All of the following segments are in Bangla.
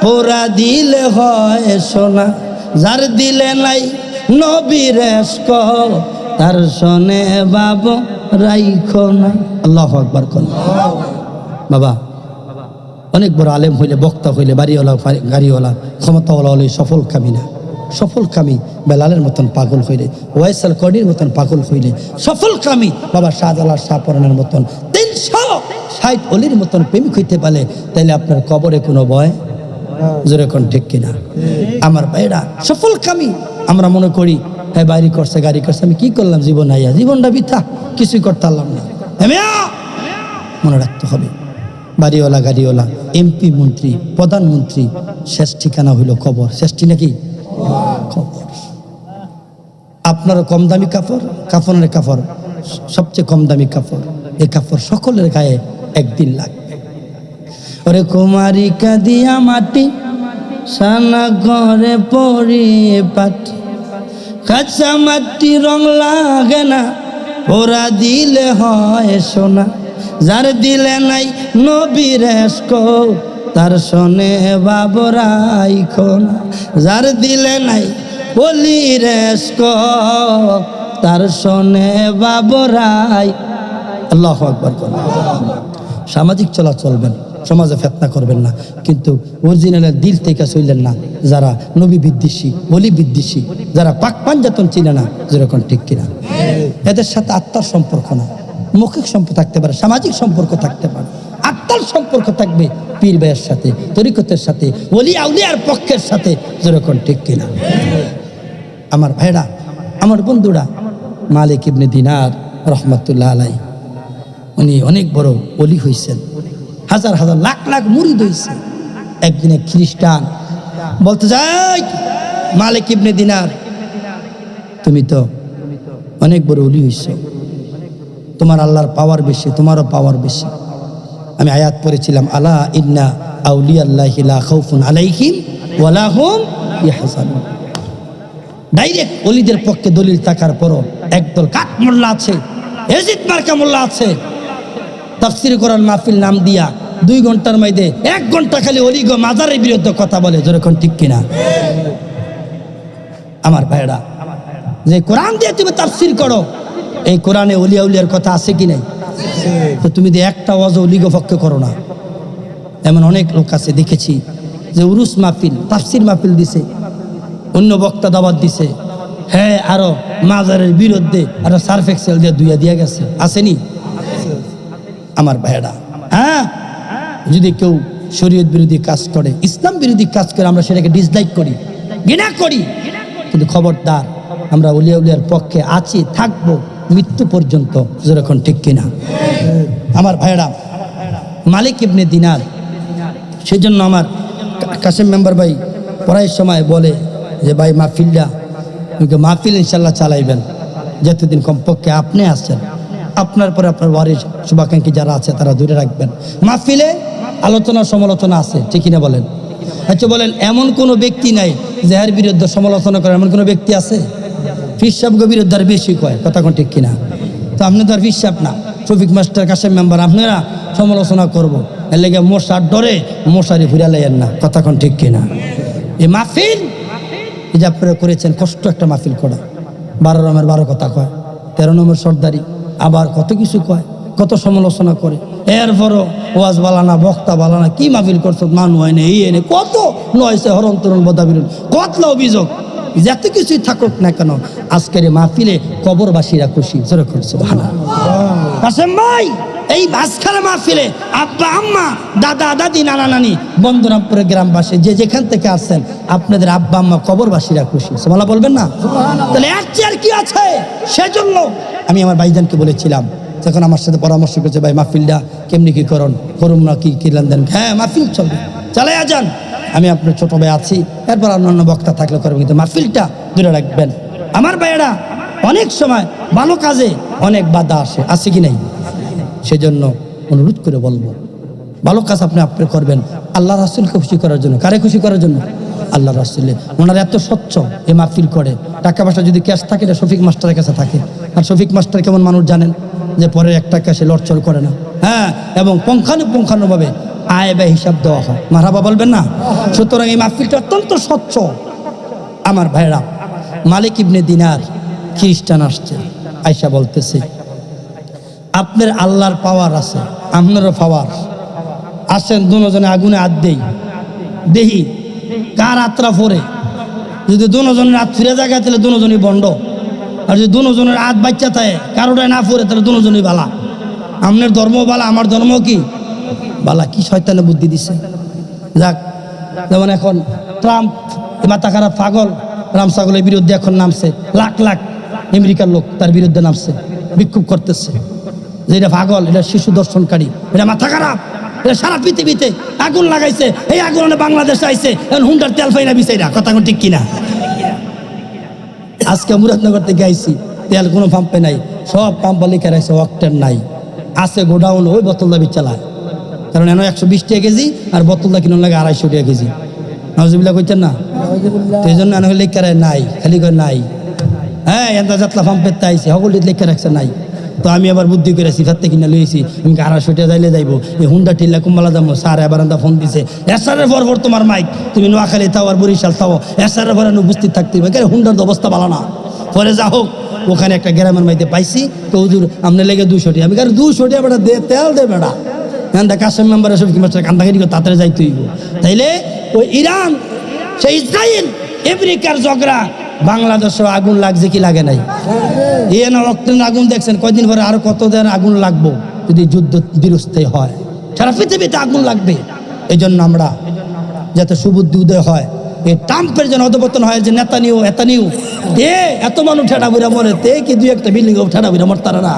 পোড়া দিলে হয় সোনা, যার দিলে নাই নবীর এশক তার শোনে বাবু রাইখো না। আল্লাহু আকবার। কোন বাবা অনেক বড় আলেম হইলে, বক্তা হইলে, বাড়িওয়ালা গাড়িওয়ালা ক্ষমতাওয়ালা হলে সফল কামি না। সফল কামি বেলালের মতন পাগল হইলে, ওয়াইসাল কর্নির মতন পাগল হইলে সফল কামি বাবা শাহজালাল শাহপরানের মতন 360 অলির মতন প্রেমিক হইতে পারে, তাইলে আপনার কবরে কোনো ভয় জোরে কোন ঠিক কিনা? আমার ভাইরা সফল কামি আমরা মনে করি হ্যাঁ বাড়ি করছে গাড়ি করছে, আমি কি করলাম জীবন আইয়া, জীবনটা বৃথা, কিছুই করতে পারলাম না। মনে রাখতে হবে বাড়িওয়ালা গাড়িওয়ালা এমপি মন্ত্রী প্রধানমন্ত্রী শেষ ঠিকানা হইল কবর। শেষটি নাকি কবর। আপনারও কম দামি কাপড়, কাফনের কাপড় সবচেয়ে কম দামি কাপড়, এই কাপড় সকলের গায়ে একদিন লাগবে। ওরে কুমারী কাদিয়া মাটি সানা ঘরে পড়িয়ে পাটি, কাঁচা মাটি রং লাগে না, ওরা দিলে হয় সোনা, যার দিলে নাই নবীর এশক তার শোনে বাবু রাইখো না, যার দিলে নাই ওলির এশক তার শোনে বাবু রাই। আল্লাহু আকবার। সামাজিক চলা চলবেন, সমাজে ফেতনা করবেন না, কিন্তু অরিজিনালের দিল থেকে চললেন না। যারা নবী বিদ্বেষী ওলি বিদ্বেষী, যারা পাক পাঞ্জাতন চিনে না, যেরকম ঠিক কিনা, এদের সাথে আত্মার সম্পর্ক না, মৌখিক সম্পর্ক থাকতে পারে, সামাজিক সম্পর্ক থাকতে পারে, আত্মার সম্পর্ক থাকবে পীর ভাইয়ের সাথে, তরিকতের সাথে, ওলি আউলিয়ার পক্ষের সাথে, যেরকম ঠিক কিনা। আমার ভাইরা, আমার বন্ধুরা, মালিক ইবনে দিনার রহমাতুল্লাহ আলাই উনি অনেক বড় ওলি হয়েছেন, হাজার হাজার লাখ লাখ মুরিদ হয়েছে। একদিনে খ্রিস্টান বলতে যায়, মালিক ইবনে দিনার তুমি তো অনেক বড় ওলি হয়েছো, তোমার আল্লাহর পাওয়ার বেশি, তোমারও পাওয়ার বেশি। আমি আয়াত পড়েছিলাম, আলা ইন্না আউলিয়াল্লাহি লা খাউফুন আলাইহিম ওয়া লা হুম ইয়াহজানুন। ডাইরেক্ট ওলিদের পক্ষে দলিল থাকার পরও একদল কাক মোল্লা আছে, এজিদ মার্কা মোল্লা আছে, তাফসীর কোরআন মাহফিল নাম দিয়া 2 ঘন্টার মধ্যে 1 ঘন্টা খালি ওলি গো মাজারের বিরুদ্ধে কথা বলে, যেরকম ঠিক কিনা। আমার ভাইরা, যে কোরআন দিয়ে তুমি তাফসীর করো, এই কোরআনে ওলিয়া উলিয়ার কথা আছে কি নাই? তো তুমি যে একটা ওয়াজ ওলিগ পক্ষে করো না। এমন অনেক লোক আছে দেখেছি যে উরুস মাহফিল তাফসীর মাহফিল দিছে, অন্য বক্তা দাওয়াত দিছে, হ্যাঁ আরো মাজারের বিরুদ্ধে আরো সার্ফ এক্সেল দিয়ে ধুইয়া দিয়া গেছে, আসেনি? আমার ভাইরা, হ্যাঁ যদি কেউ শরীয়ত বিরোধী কাজ করে, ইসলাম বিরোধী কাজ করে, আমরা সেটাকে ডিসলাইক করি, ঘৃণা করি, কিন্তু খবরদার আমরা ওলিয়া উলিয়ার পক্ষে আছি, থাকবো মৃত্যু পর্যন্ত, যেরকম ঠিক কিনা। আমার ভাইরা, মালিক ইবনে দিনার, সেই জন্য আমার কাসেম মেম্বার ভাই পড়ার সময় বলে যে ভাই মাহফিল ইনশাল্লাহ চালাইবেন, যতদিন কমপক্ষে আপনি আসছেন, আপনার পরে আপনার ওয়ারিশ শুভাকাঙ্ক্ষী যারা আছে তারা দূরে রাখবেন। মাহফিলে আলোচনা সমালোচনা আছে, ঠিক কিনা বলেন? আচ্ছা বলেন, এমন কোনো ব্যক্তি নাই যার বিরুদ্ধে সমালোচনা করে, এমন কোনো ব্যক্তি আছে? পীর সাহেবের বিরুদ্ধে আর বেশি কয়, কথা কোন ঠিক কিনা? তো আপনি তো আর পীর সাহেব না, শফিক মাস্টার, কাসেম মেম্বার, আপনারা সমালোচনা করবো, এর লেগে মশার ডরে মশারি ঘুরা লাইয়েন না, কথা কোন ঠিক কিনা? এই মাহফিল এই যে আপনারা করেছেন, কষ্ট একটা মাহফিল করা, 12 রমের 12 কথা কয়, 13 নম্বর সর্দারি, আবার কত কিছু কয়, কত সমালোচনা করে, এরপরও ওয়াজ বালানা, বক্তা বালানা, কি মাহফিল করছো, মানু হয় না, এই এনে কত নয়সে হরণ তরণ বদাবিরুন, কতলা অভিযোগ, যত কিছুই থাকুক না কেন, আজকের মাহফিলে কবরবাসীরা খুশি, যেরকম সুবহানাল্লাহ। কাসেম ভাই, এই মাঝখানে মাহফিলে আব্বা আম্মা, দাদা দাদি, নানা নানি, বন্দনাপুরের গ্রামবাসী যে যেখান থেকে আসছেন, আপনাদের আব্বা আম্মা কবরবাসীরা খুশি, সুবহানাল্লাহ বলবেন না? তাহলে এর চেয়ে আর কি আছে? সেজন্য আমি আমার ভাইজানকে বলেছিলাম, যখন আমার সাথে পরামর্শ করেছে, ভাই মাহফিলটা কেমনি কি করুন না, কি লেনদেন? হ্যাঁ মাহফিল চলবে, চালাইয়া যান, আমি আপনার ছোট ভাই আছি, এরপর অন্যান্য বক্তা থাকলে করবেন, কিন্তু মাহফিলটা দূরে রাখবেন। আমার ভাইয়েরা, অনেক সময় ভালো কাজে অনেক বাধা আসে কি নাই? সেজন্য অনুরোধ করে বলবো, ভালো কাজ আপনি করবেন আল্লাহ রাসূলকে খুশি করার জন্য। কারে খুশি করার জন্য? আল্লাহ রাসূল। ওনারা এত স্বচ্ছ, এই মাহফিল করে, টাকা পয়সা যদি ক্যাশ থাকে এটা শফিক মাস্টারের কাছে থাকে। আর শফিক মাস্টার কেমন মানুষ জানেন, যে পরে একটা ক্যাশে লড়চড় করে না, হ্যাঁ, এবং পুঙ্খানুপুঙ্খানুভাবে আয় ব্যয় হিসাব দেওয়া হয়। মারহাবা বলবেন না? সুতরাং এই মাহফিলটা অত্যন্ত স্বচ্ছ। আমার ভাইরা, মালিক ইবনে দিনার খ্রিস্টান আসছে, আয়সা বলতেছে আপনার আল্লাহর পাওয়ার আছে, আপনারও পাওয়ার। আসেন দুজনে আগুনে হাত দেই, দেহি কার আত্রা ফোরে। যদি দুজনের হাত ফিরে জায়গা তাহলে দুজনই বন্ড, আর যদি দুজনের হাত বাচ্চা থাকে কারোটাই না ফোরে তাহলে দুজনই বালা। আপনার ধর্ম বালা, আমার ধর্ম কি বালা? কি শয়তানে বুদ্ধি দিছে। যাক, যেমন এখন ট্রাম্প মাথা খারাপ পাগল রাম ছাগলের বিরুদ্ধে এখন নামছে, লাখ লাখ আমেরিকার লোক তার বিরুদ্ধে নামছে, বিক্ষোভ করতেছে যে এটা পাগল, এটা শিশু দর্শনকারী, এটা মাথা খারাপ, এটা সারা পৃথিবীতে আগুন লাগাইছে। এই আগুন বাংলাদেশে আইছে, এখন হুন্ডার তেল ফাইনা বিচাইরা, কথা ঠিক কিনা? আজকে মুরাদনগর থেকে আইছি, তেল কোনো পাম্পে নাই, সব পাম্প লিখে রাখছে অকটেন নাই, আছে গোডাউন, ওই বোতল দাবি চালায়। কারণ এনে 120 টাকা কেজি আর বোতলটা কিনুন লাগে 250 টাকা কেজি। নাউজুবিল্লাহ কইতেন না? এই জন্য এনে লিখে রাখে নাই, খালি করে নাই। হ্যাঁ, এত যাত্রা পাম্পের তাইছে সকলটি লিখে রাখছে নাই। তো আমি আবার বুদ্ধি করে সিফাতে কিনা লইছি, আমি 250 টাকা যাইলে যাইবো, এই হুন্ডা টিল্লা কুম্বালা যাবো। স্যার এবার ফোন দিছে, এসারের পর তোমার মাইক, তুমি নোয়াখালী থাও আর বরিশাল থাও, এসারের পর উপস্থিত থাকতে হবে। হুন্ডার তো অবস্থা ভালো না। পরে যা হোক, ওখানে একটা গ্রামের মাইতে পাইছি, তো হুজুর আপনি লেগে 200 টাকা। আমি 200 টাকা বেটা দে, তেল দে বেটা। কাশেম মেম্বার এসব কি মাস্টার কান্দাকারি করে তাড়াতাড়ি যাইতে হইব। তাইলে ওই ইরান, সেই ইসরায়েল, আমেরিকার ঝগড়া, বাংলাদেশে আগুন লাগছে কি লাগে নাই? এ না অক্টেন আগুন দেখছেন, কয়দিন পরে আরো কত দিন আগুন লাগবো যদি যুদ্ধ বিরস্তে হয়। সারা পৃথিবীতে আগুন লাগবে। এই জন্য আমরা যাতে সুবুদ্ধি উদয় হয়, এই ট্রাম্পের যেন অধপতন হয়, যে নেতানিউ এত মানুষ ঠেটা বুড়া মরে, তে কি 2-1টা বিল্ডিং ঠেটা বুড়া মর তারা না,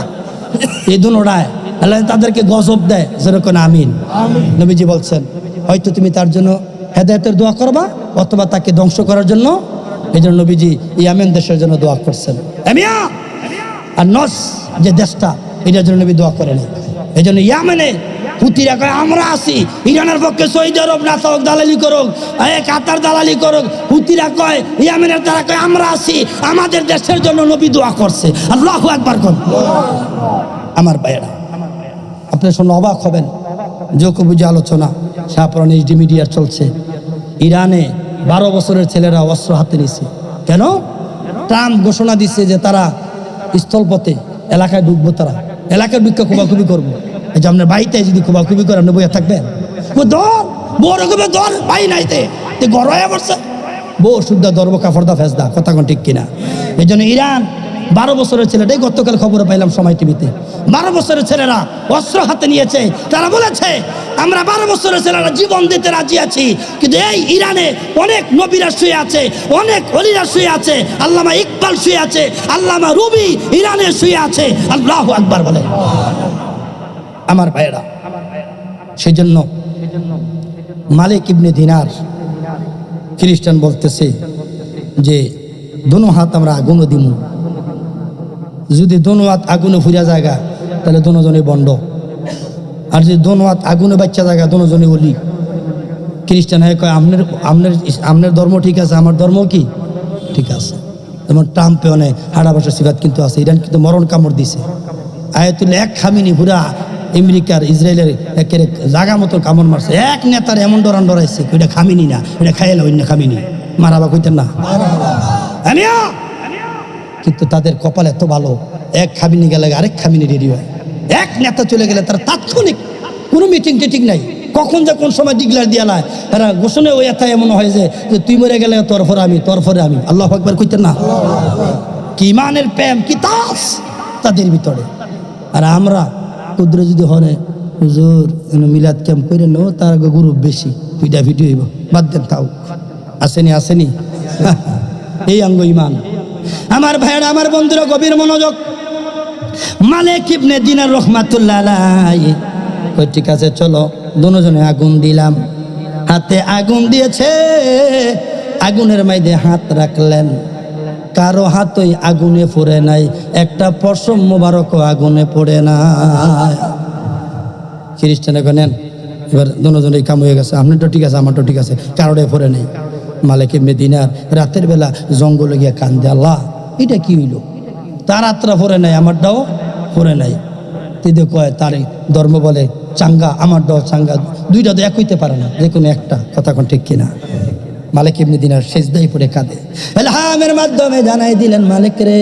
এই দুনোটায় আল্লাহ তাদেরকে গজব দেয়। যেরকম আমিন। নবীজি বলছেন হয়তো তুমি তার জন্য হেদায়েতের দোয়া করবা অথবা তাকে ধ্বংস করার জন্য। এই জন্য নবীজি ইয়ামেন দেশের জন্য দোয়া করছেন। আর নস যে দেশটা, এটার জন্য নবী দোয়া করেন। এই জন্য ইয়ামেনে হুতিরা কয় আমরা আছি, ইরানের পক্ষে সৌদি আরব না থাক দালালি করুক, কাতার দালালি করুক। হুতিরা কয়, ইয়ামেনের তারা কয় আমরা আছি, আমাদের দেশের জন্য নবী দোয়া করছে। আল্লাহু আকবার কোন। আমার ভাইয়েরা, আপনি শুনে অবাক হবেন, জোকবুজি আলোচনা শাহপুরান এইচডি মিডিয়ার চলছে। ইরানে 12 বছরের ছেলেরা অস্ত্র হাতে নিছে। কেন? ট্রাম্প ঘোষণা দিচ্ছে যে তারা স্থলপথে এলাকায় ঢুকবো, তারা এলাকায় ঢুকে খুবাখুবি করবো। এই যে আপনার বাড়িতে যদি খুবাখুবি করে আপনি বইয়া থাকবেন? বড় বাই নাইতে গড়াইয়া পড়ছে, বউ শুদ্ধ ধরবো কাফরদা ফেসদা, কথা কোন ঠিক কিনা? এই জন্য ইরান 12 বছরের ছেলেটাই গতকাল খবরে পাইলাম সময় টিভিতে, 12 বছরের ছেলেরা অস্ত্র হাতে নিয়েছে। তারা বলেছে আমরা 12 বছরের ছেলেরা জীবন দিতে রাজি আছি, কিন্তু এই ইরানে অনেক নবীরা শুয়ে আছে, অনেক ওলিরা শুয়ে আছে, আল্লামা ইকবাল শুয়ে আছে, আল্লামা রুবি ইরানে শুয়ে আছে। আল্লাহু আকবার বলে। আমার ভাইয়েরা, সেই জন্য মালিক ইবনে দিনার খ্রিস্টান বলতেছে যে দোনো হাত আমরা আগুনও দিমু, যদি দোনো হাত আগুনে ফুরিয়া জায়গা তাহলে দোনোজনে বন্ড, আর যদি দোনো হাত আগুনে বাচ্চা জায়গা দোনোজনে অলি। খ্রিস্টান হয়ে কয় আপনার ধর্ম ঠিক আছে, আমার ধর্ম কি ঠিক আছে। যেমন ট্রাম্পে অনেক হাড়া বাসা সিফাত কিন্তু আছে। ইরান কিন্তু মরণ কামড় দিছে। আয়াতুল্লাহ এক খামিনি পুরা আমেরিকার ইসরায়েলের একের জাগা মতো কামড় মারছে। এক নেতার এমন ডরান ডরাইছে, ওইটা খামিনি না, এটা খাইলে অন্য খামিনি, মারাবা কইতেন না। কিন্তু তাদের কপাল এত ভালো, এক খামিনি গেলে আরেক খামিনি রেডি হয়। এক নেতা চলে গেলে তার তাৎক্ষণিক কোনো মিটিং টিটিং নাই, কখন যে কোন সময় ডিক্লার দিয়া নাই, তারা ঘোষণা ওই এত এমন হয় যে তুই মরে গেলে তোর পরে আমি, তোর পরে আমি। আল্লাহু আকবার কইতেন না? কি ইমানের প্রেম, কি তাস তাদের ভিতরে। আর আমরা কুদ্রে যদি হনে হুজুর মিলাদ ক্যাম্প করে নো, তার গ্রুপ বেশি, ভিডিও ভিডিও হইব, বাদ দেন তাও আসেনি এই অঙ্গ ইমান। আমার ভাইয়েরা, আমার বন্ধুরা, গভীর মনোযোগ। মালিক ইবনে দিনার রহমাতুল্লাহ আলাইহি কই ঠিক আছে চলো দুজনে আগুন দিলাম। হাতে আগুন দিয়েছে, আগুনের মধ্যে হাত রাখলেন, কারো হাতই আগুনে পড়ে নাই, একটা পশম মোবারক আগুনে পড়ে নাই। খ্রিস্টানে নেন এবার দুজনেই কাম হয়ে গেছে, আপনারটা ঠিক আছে আমারটা ঠিক আছে, কারোটাই পড়ে নেই। মালিক ইবনে দিনার রাতের বেলা জঙ্গলে গিয়ে কান্দে, আল্লাহ এটা কি হইল, তার আত্রা পড়ে নাই আমারটাও পড়ে নাই। তিনি কয় তার ধর্ম বলে চাঙ্গা, আমার ডর চাঙ্গা, দুইটা তো এক হইতে পারে না, যে কোনো একটা, কথা কোন ঠিক কিনা? মালিক ইবনে দিনার সেজদায় পড়ে কাঁদে, ইলহামের মাধ্যমে জানাই দিলেন, মালিক রে,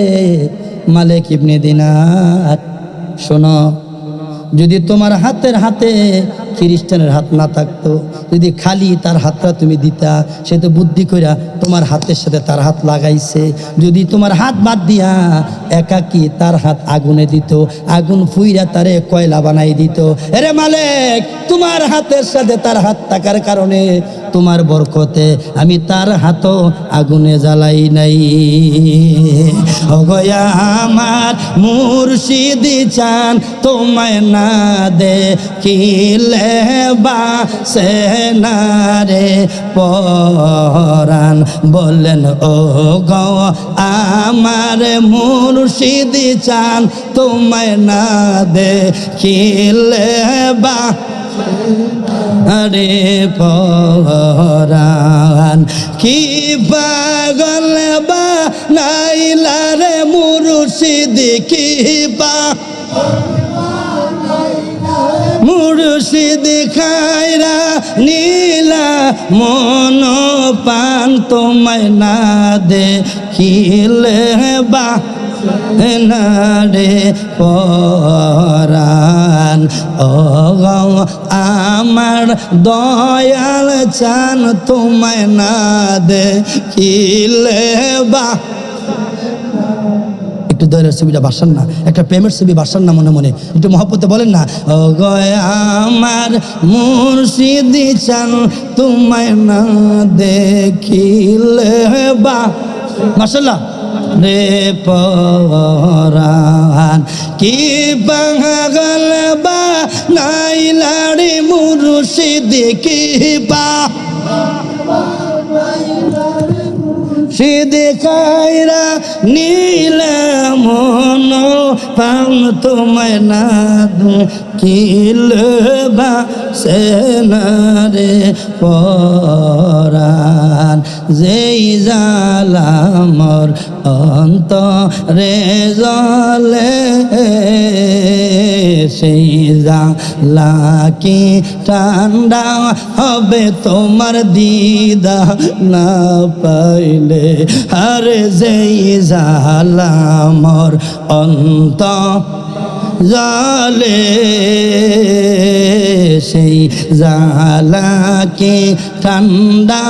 মালিক ইবনে দিনার শোনো, যদি তোমার হাতের হাতে খ্রিস্টানের হাত না থাকতো, যদি খালি তার হাতটা তুমি দিতা, সে তো বুদ্ধি কইরা তোমার হাতের সাথে তার হাত লাগাইছে, যদি তোমার হাত বাদ দিয়া একাকি তার হাত আগুনে দিত, আগুন ফুইরা তারে কয়লা বানাই দিত। এরে মালিক, তোমার হাতের সাথে তার হাত থাকার কারণে তোমার বরকতে আমি তার হাতও আগুনে জ্বালাই নাই। ওগয়া আমার মুর্শিদি চান তোমায় না দেখিলে বাসে না রে পরাণ, বললেন ও গো আমার মুর্শিদি চান তোমায় না দেখিলে বা আরে পরাণ, কি পাগল বা নাইলা রে মুর্শিদি, কি পা মুর্শিদি খায়রা নীলা মন পান তোমায় না দেখিলে বা না রে পরাণ। ও আমার দয়াল চান তোমায় না দেখিলে বা, একটু দয়ালের ছবিটা বাসান না, একটা প্রেমের ছবি বাসান না মনে মনে, একটু মহব্বতে বলেন না, ও গো আমার মুর্শিদি চান তোমায় না দেখিলে বা, মাশাআল্লাহ রে পরাণ, কি পাগল বা নাইলা রে মুর্শিদি, কি পা সিদি খায়রা নীলা মন পান তোমায় না দেখিলে বাসে না রে পরাণ। যেই জ্বালা মোর অন্তরে জ্বলে, সেই জ্বালা কি ঠান্ডা হবে তোমার দিদা না পাইলে, আরে যেই জ্বালা মোর অন্তর জালে, সেই জ্বালা কি ঠান্ডা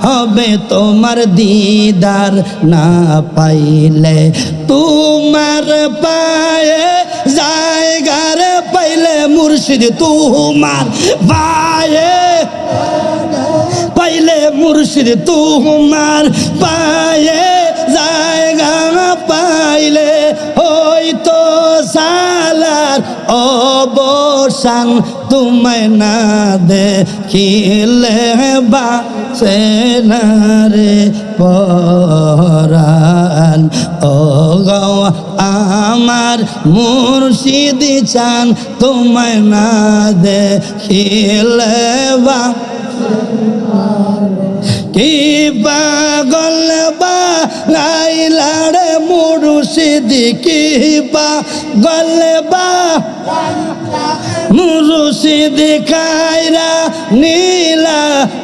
হবে তোমার দিদার না পাইলে, তোমার পায়ে জায়গার পাইলে মুর্শিদ, তোমার পায়ে পাইলে মুর্শিদ, তোমার পায়ে জায়গা পাইলে হয়তো সালার অবসান তোমায় না দেখিলে বাসে না রে পরাণ। ও গো আমার মুর্শিদি চান তোমায় না দেখিলে বা, কি পাগল বা নাইলা রে মুর্শিদি, কি পাগল বা মুর্শিদি খায়রা নীলা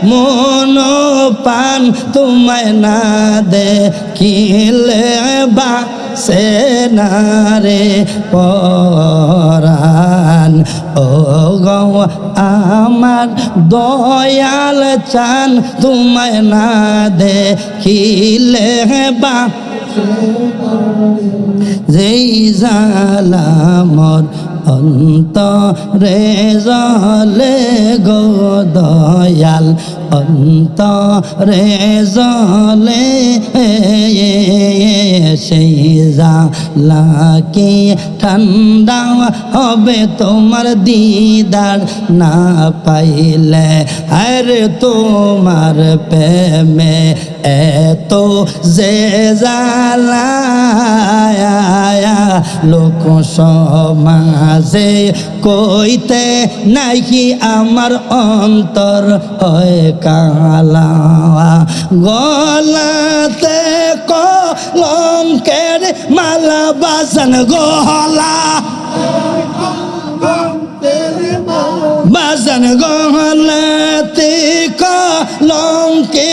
মন পান তোমায় না দেখিলে বাসে না রে পরাণ। ও গো আমার দয়াল চান তোমায় না দেখিলে বা, যেই জ্বালা মোর অন্তরে জ্বলে গো দয়াল, অন্তরে জ্বলে, সেই জ্বালা কি ঠান্ডা হবে তোমার দিদার না পাইলে, আরে তোমার প্রেমে এত যে জ্বালা লোক সমাজে কইতে নাকি আমার অন্তর হয় কালা, গলাতে কলঙ্কের মালা বাসন গলা গহলতে কলঙ্কে